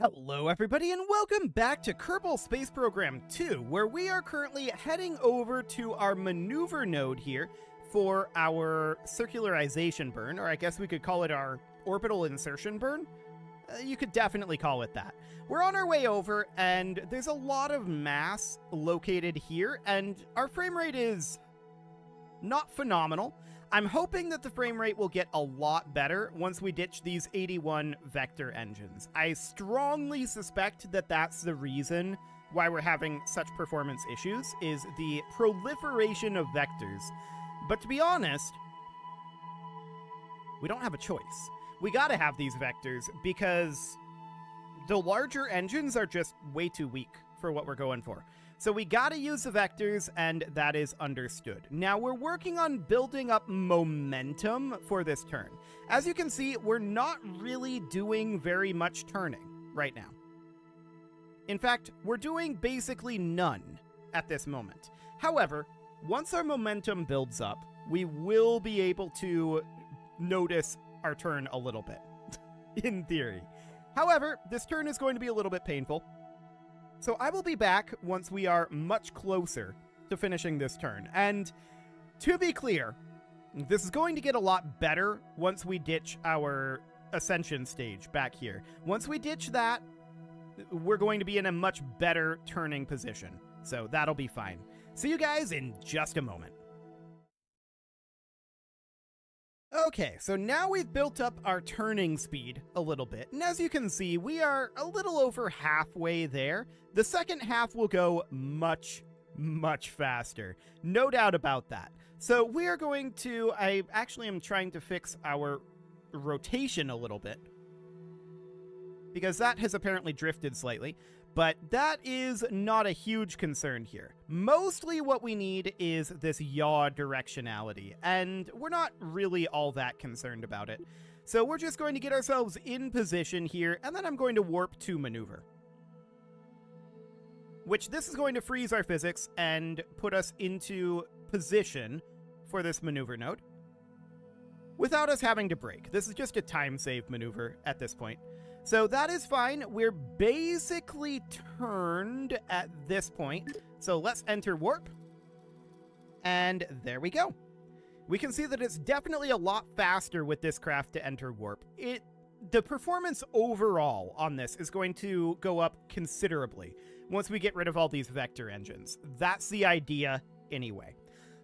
Hello everybody and welcome back to Kerbal Space Program 2, where we are currently heading over to our maneuver node here for our circularization burn, or I guess we could call it our orbital insertion burn. You could definitely call it that. We're on our way over, and there's a lot of mass located here, and our frame rate is not phenomenal. I'm hoping that the frame rate will get a lot better once we ditch these 81 vector engines. I strongly suspect that that's the reason why we're having such performance issues, is the proliferation of vectors. But to be honest, we don't have a choice. We gotta have these vectors because the larger engines are just way too weak for what we're going for. So we gotta use the vectors, and that is understood. Now, we're working on building up momentum for this turn. As you can see, we're not really doing very much turning right now. In fact, we're doing basically none at this moment. However, once our momentum builds up, we will be able to notice our turn a little bit, in theory. However, this turn is going to be a little bit painful. So I will be back once we are much closer to finishing this turn. And to be clear, this is going to get a lot better once we ditch our ascension stage back here. Once we ditch that, we're going to be in a much better turning position. So that'll be fine. See you guys in just a moment. Okay, so now we've built up our turning speed a little bit, and as you can see, we are a little over halfway there. The second half will go much, much faster. No doubt about that. So we are going to, I actually am trying to fix our rotation a little bit, because that has apparently drifted slightly. But that is not a huge concern here. Mostly what we need is this yaw directionality, and we're not really all that concerned about it. So we're just going to get ourselves in position here, and then I'm going to warp to maneuver. Which this is going to freeze our physics and put us into position for this maneuver node without us having to brake. This is just a time save maneuver at this point. So that is fine. We're basically turned at this point. So let's enter warp. And there we go. We can see that it's definitely a lot faster with this craft to enter warp. The performance overall on this is going to go up considerably once we get rid of all these vector engines. That's the idea anyway.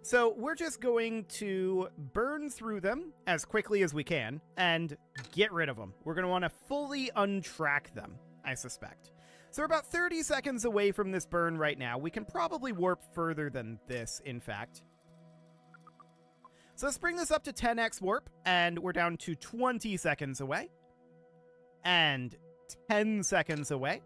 So we're just going to burn through them as quickly as we can and get rid of them. We're going to want to fully untrack them, I suspect. So we're about 30 seconds away from this burn right now. We can probably warp further than this, in fact. So let's bring this up to 10x warp, and we're down to 20 seconds away. And 10 seconds away.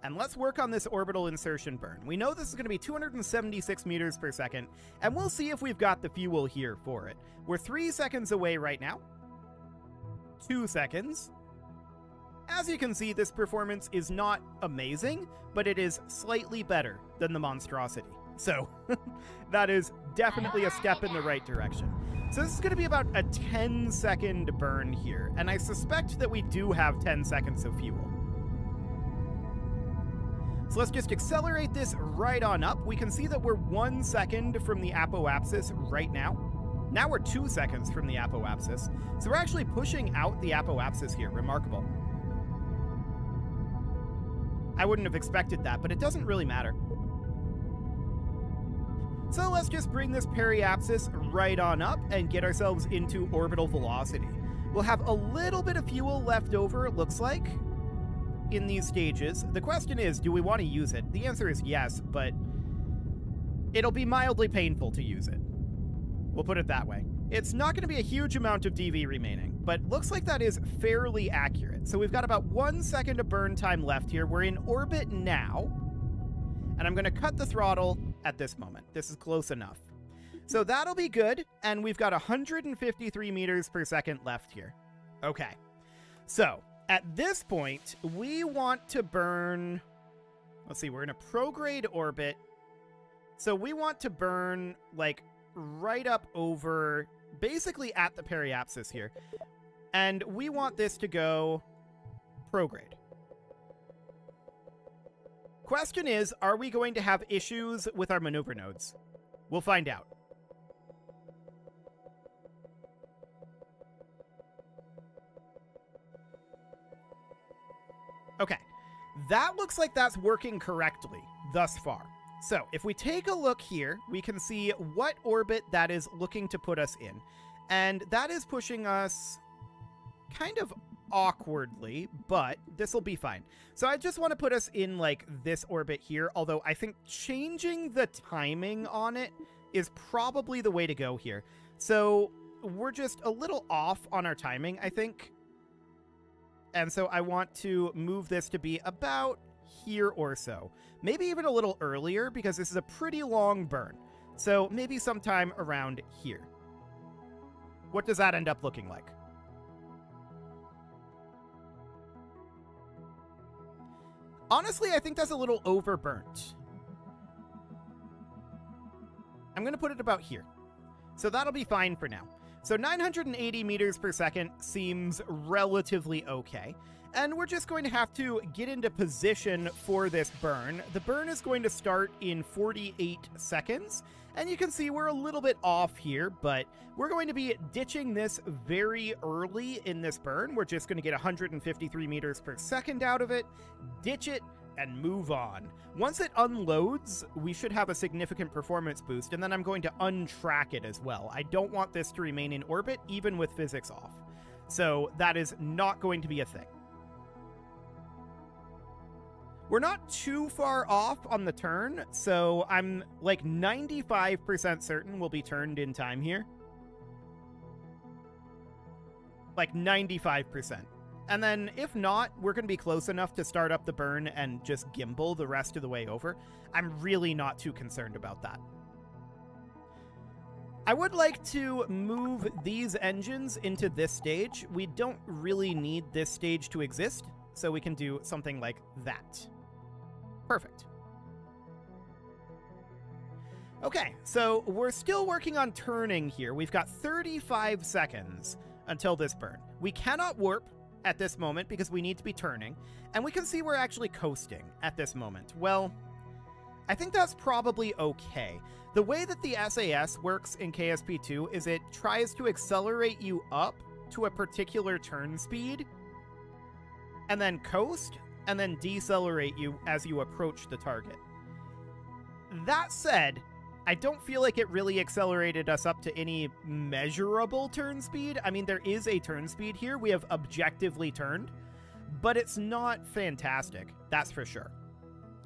And let's work on this orbital insertion burn. We know this is going to be 276 meters per second, and we'll see if we've got the fuel here for it. We're 3 seconds away right now. 2 seconds. As you can see, this performance is not amazing, but it is slightly better than the monstrosity. So that is definitely a step in the right direction. So this is going to be about a 10-second burn here, and I suspect that we do have 10 seconds of fuel. So let's just accelerate this right on up. We can see that we're 1 second from the apoapsis right now. Now we're 2 seconds from the apoapsis. So we're actually pushing out the apoapsis here. Remarkable. I wouldn't have expected that, but it doesn't really matter. So let's just bring this periapsis right on up and get ourselves into orbital velocity. We'll have a little bit of fuel left over, it looks like, in these stages. The question is, do we want to use it? The answer is yes, but it'll be mildly painful to use it. We'll put it that way. It's not going to be a huge amount of DV remaining, but looks like that is fairly accurate. So we've got about 1 second of burn time left here. We're in orbit now, and I'm going to cut the throttle at this moment. This is close enough. So that'll be good, and we've got 153 meters per second left here. Okay, so at this point, we want to burn, let's see, we're in a prograde orbit. So we want to burn like right up over, basically at the periapsis here. And we want this to go prograde. Question is, are we going to have issues with our maneuver nodes? We'll find out. Okay, that looks like that's working correctly thus far. So if we take a look here, we can see what orbit that is looking to put us in. And that is pushing us kind of awkwardly, but this will be fine. So I just want to put us in like this orbit here, although I think changing the timing on it is probably the way to go here. So we're just a little off on our timing, I think. And so I want to move this to be about here or so. Maybe even a little earlier, because this is a pretty long burn. So maybe sometime around here. What does that end up looking like? Honestly, I think that's a little overburnt. I'm going to put it about here. So that'll be fine for now. So 980 meters per second seems relatively okay. And we're just going to have to get into position for this burn. The burn is going to start in 48 seconds. And you can see we're a little bit off here, but we're going to be ditching this very early in this burn. We're just going to get 153 meters per second out of it, ditch it, and move on. Once it unloads, we should have a significant performance boost, and then I'm going to untrack it as well. I don't want this to remain in orbit, even with physics off. So that is not going to be a thing. We're not too far off on the turn, so I'm like 95% certain we'll be turned in time here. Like 95%. And then if not, we're going to be close enough to start up the burn and just gimbal the rest of the way over. I'm really not too concerned about that. I would like to move these engines into this stage. We don't really need this stage to exist, so we can do something like that. Perfect. Okay, so we're still working on turning here. We've got 35 seconds until this burn. We cannot warp at this moment because we need to be turning, and we can see we're actually coasting at this moment. Well, I think that's probably okay. The way that the SAS works in KSP2 is it tries to accelerate you up to a particular turn speed and then coast, and then decelerate you as you approach the target. That said, I don't feel like it really accelerated us up to any measurable turn speed. I mean, there is a turn speed here. We have objectively turned, but it's not fantastic, that's for sure.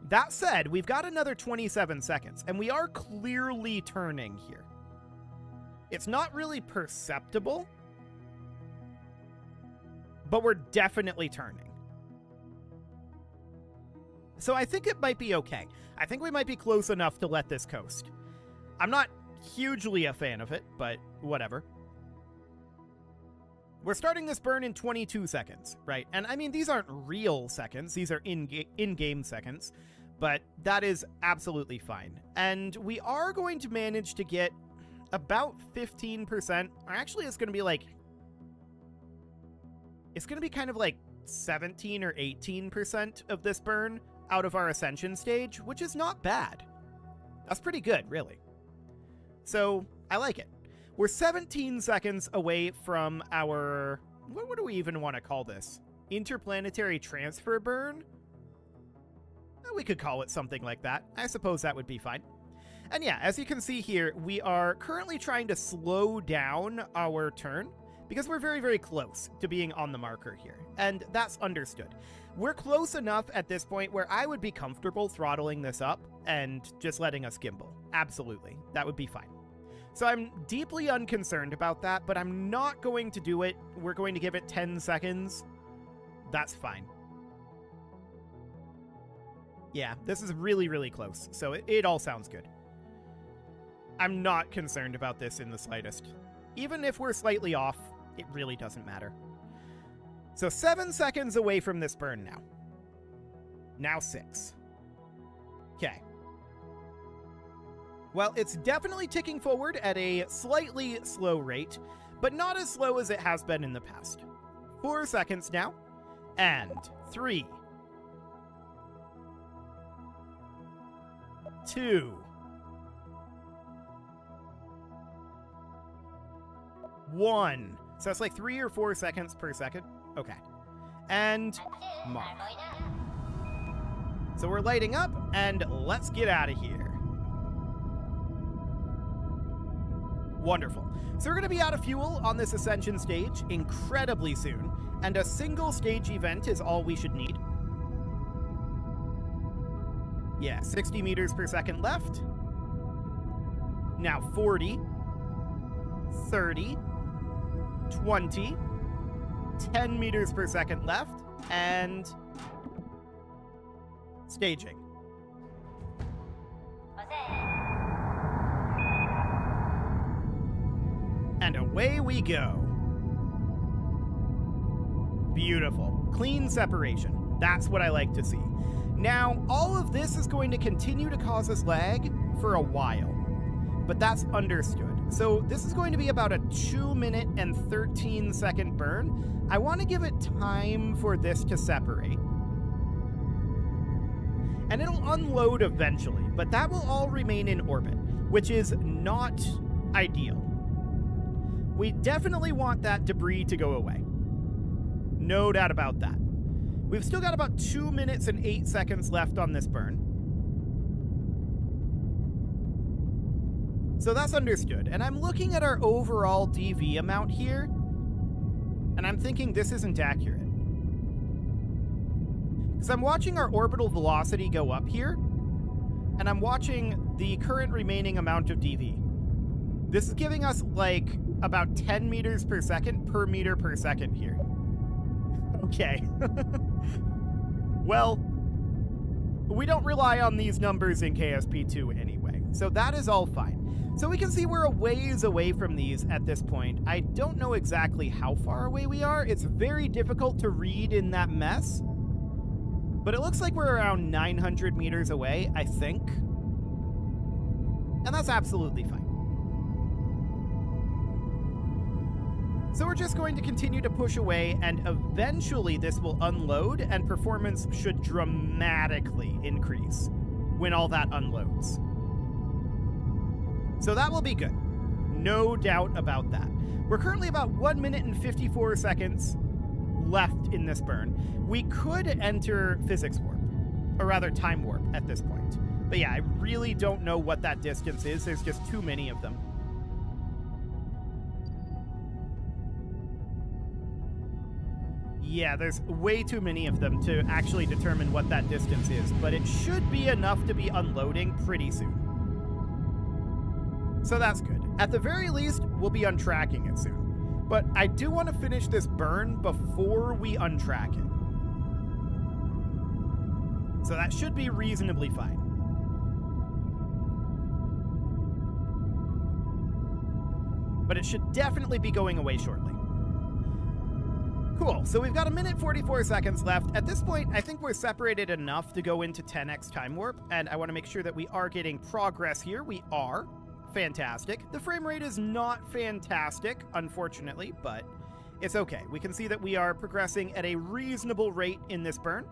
That said, we've got another 27 seconds, and we are clearly turning here. It's not really perceptible, but we're definitely turning. So I think it might be okay. I think we might be close enough to let this coast. I'm not hugely a fan of it, but whatever. We're starting this burn in 22 seconds, right? And I mean, these aren't real seconds. These are in-game seconds, but that is absolutely fine. And we are going to manage to get about 15%, or actually it's going to be like, it's going to be kind of like 17 or 18% of this burn out of our ascension stage, which is not bad. That's pretty good, really. So I like it. We're 17 seconds away from our, what do we even want to call this? Interplanetary transfer burn? We could call it something like that. I suppose that would be fine. And yeah, as you can see here, we are currently trying to slow down our turn because we're very, very close to being on the marker here, and that's understood. We're close enough at this point where I would be comfortable throttling this up and just letting us gimbal. Absolutely. That would be fine. So I'm deeply unconcerned about that, but I'm not going to do it. We're going to give it 10 seconds. That's fine. Yeah, this is really, really close, so it all sounds good. I'm not concerned about this in the slightest. Even if we're slightly off, it really doesn't matter. So 7 seconds away from this burn now. Now 6. Okay. Well, it's definitely ticking forward at a slightly slow rate, but not as slow as it has been in the past. 4 seconds now. And 3, 2, 1. So that's like 3 or 4 seconds per second. Okay. And mark. So we're lighting up, and let's get out of here. Wonderful. So we're going to be out of fuel on this ascension stage incredibly soon, and a single stage event is all we should need. Yeah, 60 meters per second left. Now 40, 30, 20, 10 meters per second left, and staging. And away we go. Beautiful. Clean separation. That's what I like to see. Now, all of this is going to continue to cause us lag for a while, but that's understood. So this is going to be about a 2-minute and 13-second burn. I want to give it time for this to separate. And it'll unload eventually, but that will all remain in orbit, which is not ideal. We definitely want that debris to go away. No doubt about that. We've still got about 2 minutes and 8 seconds left on this burn. So that's understood. And I'm looking at our overall DV amount here, and I'm thinking this isn't accurate. Because I'm watching our orbital velocity go up here, and I'm watching the current remaining amount of DV. This is giving us like about 10 meters per second per meter per second here. Okay. Well, we don't rely on these numbers in KSP2 anyway, so that is all fine. So we can see we're a ways away from these at this point. I don't know exactly how far away we are. It's very difficult to read in that mess, but it looks like we're around 900 meters away, I think. And that's absolutely fine. So we're just going to continue to push away, and eventually this will unload, and performance should dramatically increase when all that unloads. So that will be good. No doubt about that. We're currently about 1 minute and 54 seconds left in this burn. We could enter physics warp, or rather time warp at this point. But yeah, I really don't know what that distance is. There's just too many of them. Yeah, there's way too many of them to actually determine what that distance is, but it should be enough to be unloading pretty soon. So that's good. At the very least, we'll be untracking it soon. But I do want to finish this burn before we untrack it. So that should be reasonably fine. But it should definitely be going away shortly. Cool, so we've got 1 minute 44 seconds left. At this point, I think we're separated enough to go into 10x time warp, and I want to make sure that we are getting progress here. We are. Fantastic. The frame rate is not fantastic, unfortunately, but it's okay. We can see that we are progressing at a reasonable rate in this burn.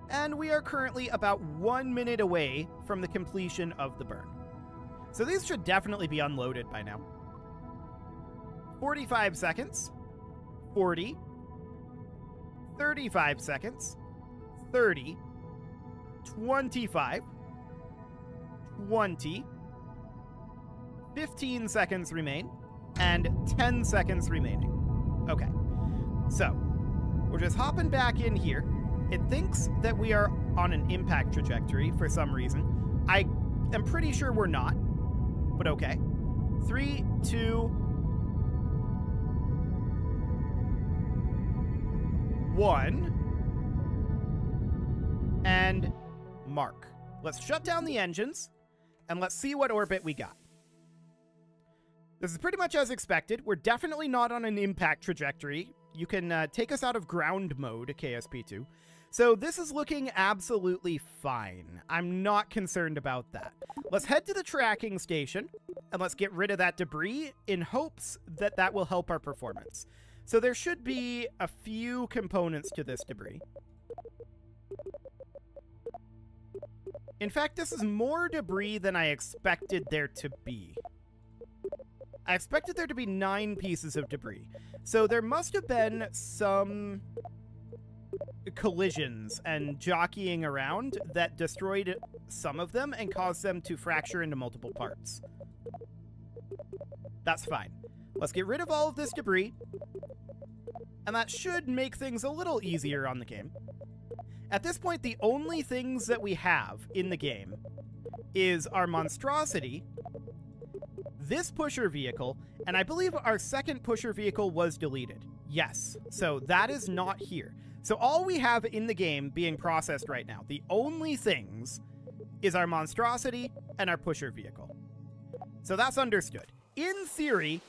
And we are currently about 1 minute away from the completion of the burn. So these should definitely be unloaded by now. 45 seconds. 40, 35 seconds, 30, 25, 20, 15 seconds remain, and 10 seconds remaining. Okay, so we're just hopping back in here. It thinks that we are on an impact trajectory for some reason. I am pretty sure we're not, but okay. 3, 2, 1, and mark. Let's shut down the engines, and let's see what orbit we got. This is pretty much as expected. We're definitely not on an impact trajectory. You can take us out of ground mode, KSP2. So this is looking absolutely fine. I'm not concerned about that. Let's head to the tracking station, and let's get rid of that debris in hopes that that will help our performance. So there should be a few components to this debris. In fact, this is more debris than I expected there to be. I expected there to be 9 pieces of debris. So there must have been some collisions and jockeying around that destroyed some of them and caused them to fracture into multiple parts. That's fine. Let's get rid of all of this debris, and that should make things a little easier on the game. At this point, the only things that we have in the game is our monstrosity, this pusher vehicle, and I believe our second pusher vehicle was deleted. Yes, so that is not here. So all we have in the game being processed right now, the only things, is our monstrosity and our pusher vehicle. So that's understood. In theory,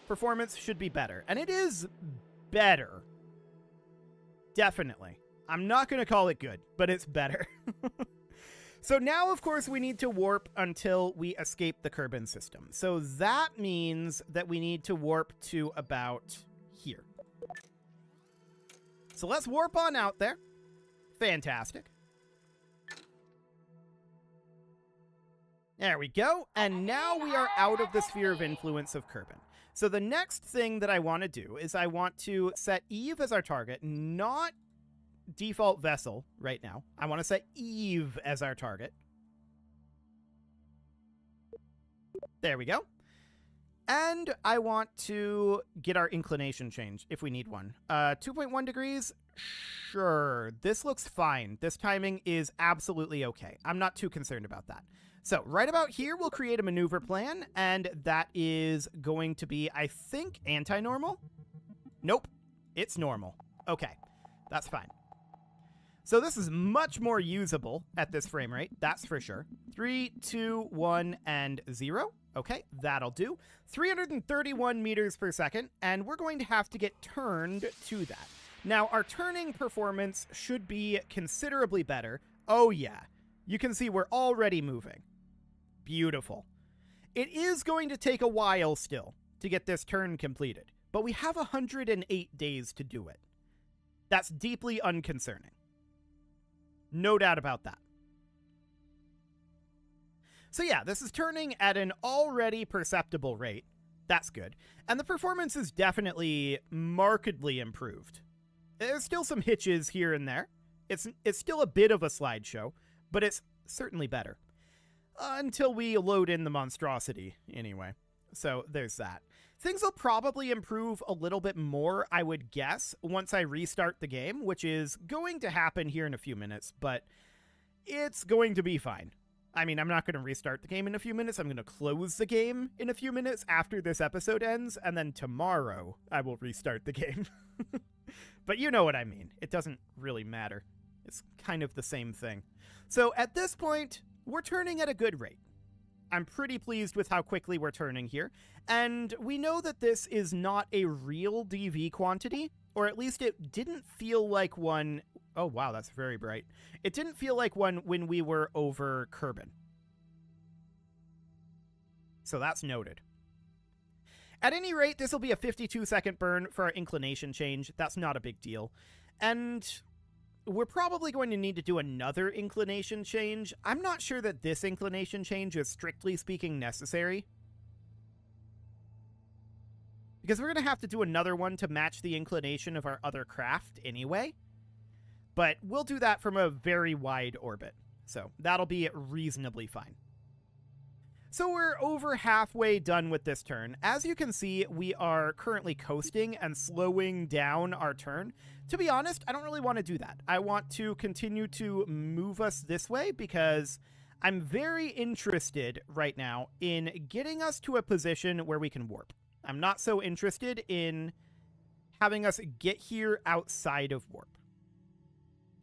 performance should be better, and it is better. Definitely. I'm not going to call it good, but it's better. So now, of course, we need to warp until we escape the Kerbal system. So that means that we need to warp to about here. So let's warp on out there. Fantastic. There we go. And now we are out of the sphere of influence of Kerbal. So the next thing that I want to do is I want to set Eve as our target, not default vessel right now. I want to set Eve as our target. There we go. And I want to get our inclination change if we need one. 2.1 degrees? Sure. This looks fine. This timing is absolutely okay. I'm not too concerned about that. So right about here, we'll create a maneuver plan, and that is going to be, I think, anti-normal? Nope. It's normal. Okay. That's fine. So this is much more usable at this frame rate, that's for sure. 3, 2, 1, and 0. Okay, that'll do. 331 meters per second, and we're going to have to get turned to that. Now, our turning performance should be considerably better. Oh yeah, you can see we're already moving. Beautiful. It is going to take a while still to get this turn completed, but we have 108 days to do it. That's deeply unconcerning. No doubt about that. So yeah, this is turning at an already perceptible rate. That's good. And the performance is definitely markedly improved. There's still some hitches here and there. It's still a bit of a slideshow, but it's certainly better. Until we load in the monstrosity, anyway. So there's that. Things will probably improve a little bit more, I would guess, once I restart the game, which is going to happen here in a few minutes, but it's going to be fine. I mean, I'm not going to restart the game in a few minutes. I'm going to close the game in a few minutes after this episode ends, and then tomorrow I will restart the game. But you know what I mean. It doesn't really matter. It's kind of the same thing. So at this point, we're turning at a good rate. I'm pretty pleased with how quickly we're turning here, and we know that this is not a real DV quantity, or at least it didn't feel like one. Oh wow, that's very bright. It didn't feel like one when we were over Kerbal. So that's noted. At any rate, this will be a 52-second burn for our inclination change. That's not a big deal. And we're probably going to need to do another inclination change. I'm not sure that this inclination change is strictly speaking necessary, because we're going to have to do another one to match the inclination of our other craft anyway. But we'll do that from a very wide orbit, so that'll be reasonably fine. So we're over halfway done with this turn. As you can see, we are currently coasting and slowing down our turn. To be honest, I don't really want to do that. I want to continue to move us this way because I'm very interested right now in getting us to a position where we can warp. I'm not so interested in having us get here outside of warp.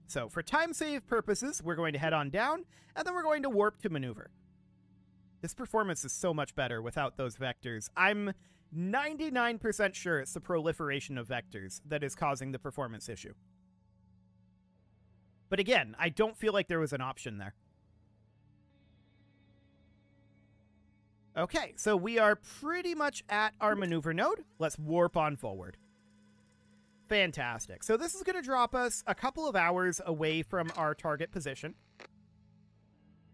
So for time save purposes, we're going to head on down, and then we're going to warp to maneuver. This performance is so much better without those vectors. I'm 99% sure it's the proliferation of vectors that is causing the performance issue. But again, I don't feel like there was an option there. Okay, so we are pretty much at our maneuver node. Let's warp on forward. Fantastic. So this is going to drop us a couple of hours away from our target position.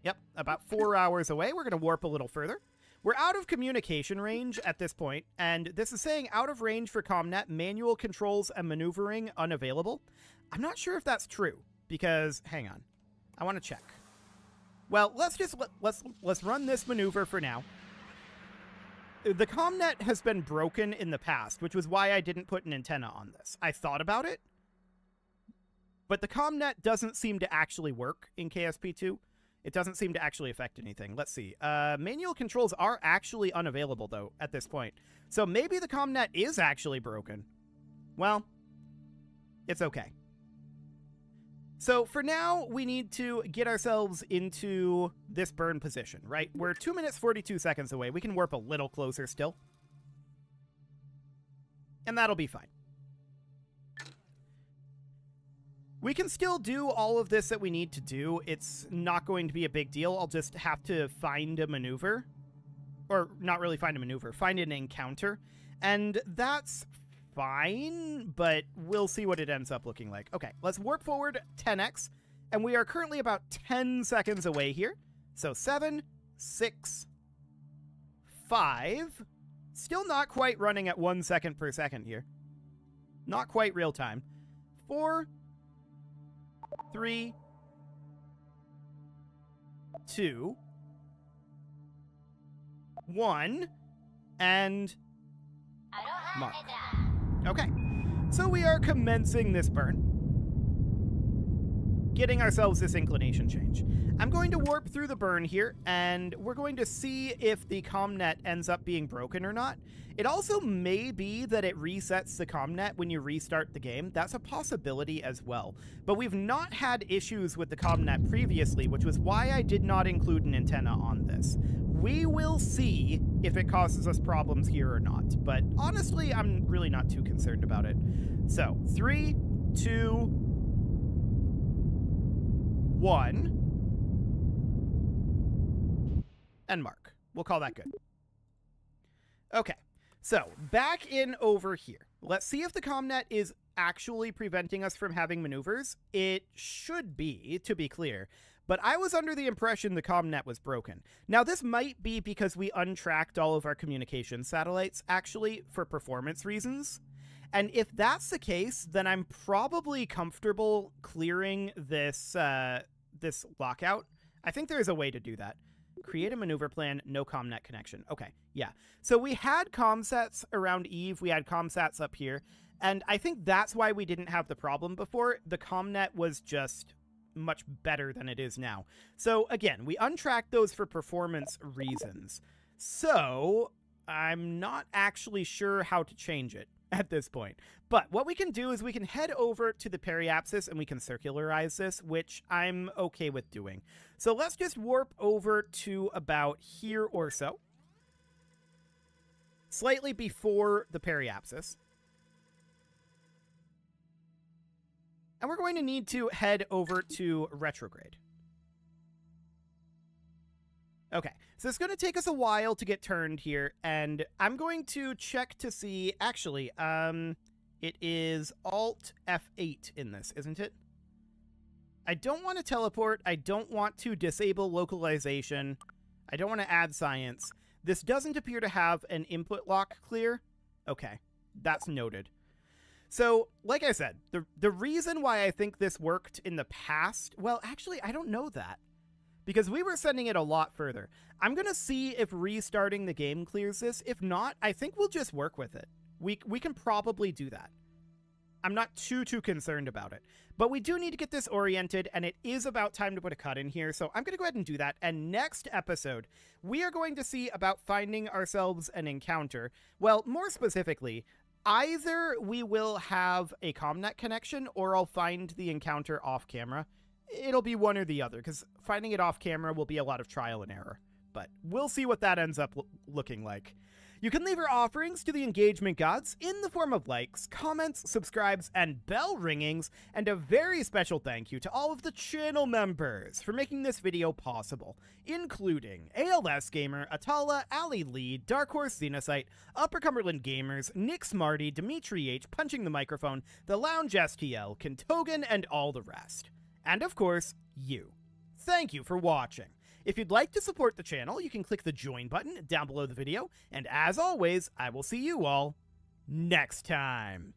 Yep, about 4 hours away. We're going to warp a little further. We're out of communication range at this point, and this is saying out of range for ComNet, manual controls and maneuvering unavailable. I'm not sure if that's true, because, hang on, I want to check. Well, let's run this maneuver for now. The ComNet has been broken in the past, which was why I didn't put an antenna on this. I thought about it, but the ComNet doesn't seem to actually work in KSP2. It doesn't seem to actually affect anything. Let's see. Manual controls are actually unavailable, though, at this point. So maybe the ComNet is actually broken. Well, it's okay. So for now, we need to get ourselves into this burn position, right? We're 2 minutes, 42 seconds away. We can warp a little closer still. And that'll be fine. We can still do all of this that we need to do. It's not going to be a big deal. I'll just have to find a maneuver. Or not really find a maneuver. Find an encounter. And that's fine, but we'll see what it ends up looking like. Okay, let's warp forward 10x. And we are currently about 10 seconds away here. So 7, 6, 5. Still not quite running at 1 second per second here. Not quite real time. 4, 3, 2, 1, and mark. Okay, so we are commencing this burn, getting ourselves this inclination change. I'm going to warp through the burn here, and we're going to see if the ComNet ends up being broken or not. It also may be that it resets the ComNet when you restart the game. That's a possibility as well. But we've not had issues with the ComNet previously, which was why I did not include an antenna on this. We will see if it causes us problems here or not. But honestly, I'm really not too concerned about it. So, 3, 2, 1, and mark. We'll call that good. Okay, so back in over here. Let's see if the ComNet is actually preventing us from having maneuvers. It should be, to be clear, but I was under the impression the ComNet was broken. Now, this might be because we untracked all of our communication satellites, actually, for performance reasons. And if that's the case, then I'm probably comfortable clearing this this lockout. I think there's a way to do that. Create a maneuver plan, no ComNet connection. Okay, yeah. So we had comsats around Eve, we had comsats up here, and I think that's why we didn't have the problem before. The ComNet was just much better than it is now. So again, we untracked those for performance reasons. So I'm not actually sure how to change it at this point. But what we can do is we can head over to the periapsis and we can circularize this, which I'm okay with doing. So let's just warp over to about here or so. Slightly before the periapsis. And we're going to need to head over to retrograde. Okay, so it's going to take us a while to get turned here, and I'm going to check to see, actually, it is Alt F8 in this, isn't it? I don't want to teleport, I don't want to disable localization, I don't want to add science. This doesn't appear to have an input lock clear. Okay, that's noted. So, like I said, the reason why I think this worked in the past, well, actually, I don't know that. Because we were sending it a lot further. I'm going to see if restarting the game clears this. If not, I think we'll just work with it. We can probably do that. I'm not too concerned about it. But we do need to get this oriented, and it is about time to put a cut in here, so I'm going to go ahead and do that. And next episode, we are going to see about finding ourselves an encounter. Well, more specifically, either we will have a ComNet connection, or I'll find the encounter off camera. It'll be one or the other, because finding it off camera will be a lot of trial and error. But we'll see what that ends up looking like. You can leave your offerings to the engagement gods in the form of likes, comments, subscribes, and bell ringings, and a very special thank you to all of the channel members for making this video possible, including ALS Gamer, Atala, Ali Lee, Dark Horse Xenocyte, Upper Cumberland Gamers, Nick Smarty, Dimitri H, Punching the Microphone, The Lounge STL, Kentogan, and all the rest. And of course, you. Thank you for watching. If you'd like to support the channel, you can click the join button down below the video, and as always, I will see you all next time.